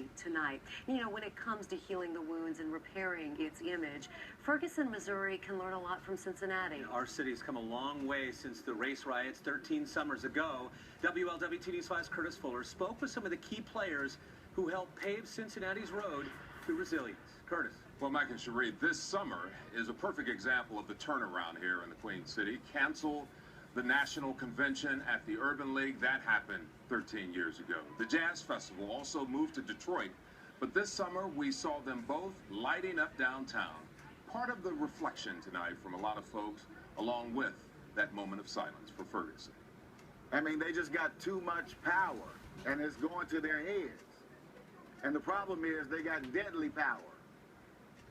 city tonight. You know, when it comes to healing the wounds and repairing its image, Ferguson, Missouri can learn a lot from Cincinnati. Our city has come a long way since the race riots 13 summers ago. WLWT News 5's Curtis Fuller spoke with some of the key players who helped pave Cincinnati's road to resilience. Curtis. Well, Mike and Cherie, this summer is a perfect example of the turnaround here in the Queen City. Cancel the national convention at the Urban League. That happened 13 years ago. The Jazz Festival also moved to Detroit, but this summer we saw them both lighting up downtown. Part of the reflection tonight from a lot of folks, along with that moment of silence for Ferguson. I mean, they just got too much power, and it's going to their heads. And the problem is they got deadly power,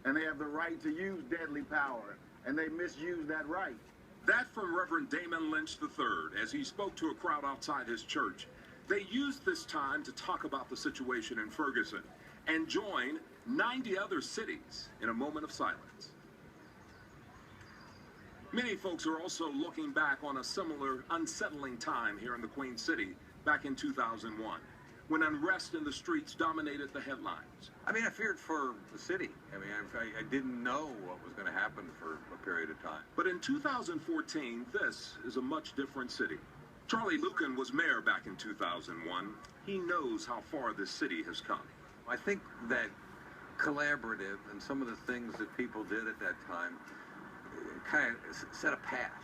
and they have the right to use deadly power, and they misuse that right. That from Reverend Damon Lynch III as he spoke to a crowd outside his church. They used this time to talk about the situation in Ferguson and join 90 other cities in a moment of silence. Many folks are also looking back on a similar unsettling time here in the Queen City back in 2001, when unrest in the streets dominated the headlines. I mean, I feared for the city. I mean, I didn't know what was going to happen for a period of time. But in 2014, this is a much different city. Charlie Lucan was mayor back in 2001. He knows how far this city has come. I think that collaborative and some of the things that people did at that time kind of set a path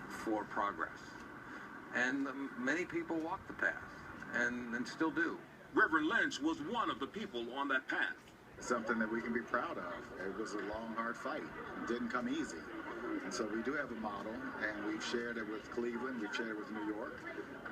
for progress. And many people walked the path and still do. Reverend Lynch was one of the people on that path. Something that we can be proud of. It was a long, hard fight. It didn't come easy. And so we do have a model, and we've shared it with Cleveland, we've shared it with New York,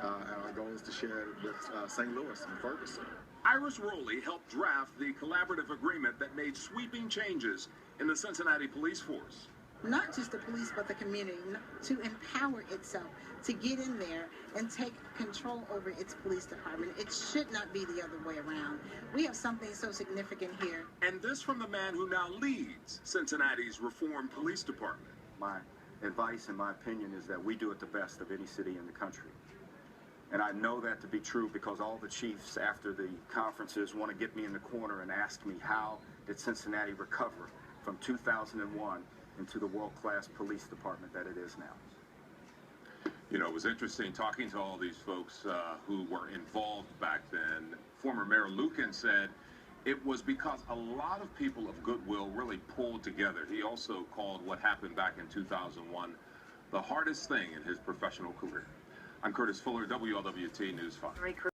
and our goal is to share it with St. Louis and Ferguson. Iris Rowley helped draft the collaborative agreement that made sweeping changes in the Cincinnati police force. Not just the police, but the community, to empower itself, to get in there and take control over its police department. It should not be the other way around. We have something so significant here. And this from the man who now leads Cincinnati's reformed police department. My advice and my opinion is that we do it the best of any city in the country. And I know that to be true because all the chiefs after the conferences want to get me in the corner and ask me how did Cincinnati recover from 2001 into the world-class police department that it is now. You know, it was interesting talking to all these folks who were involved back then. Former Mayor Lucan said it was because a lot of people of goodwill really pulled together. He also called what happened back in 2001 the hardest thing in his professional career. I'm Curtis Fuller, WLWT News 5.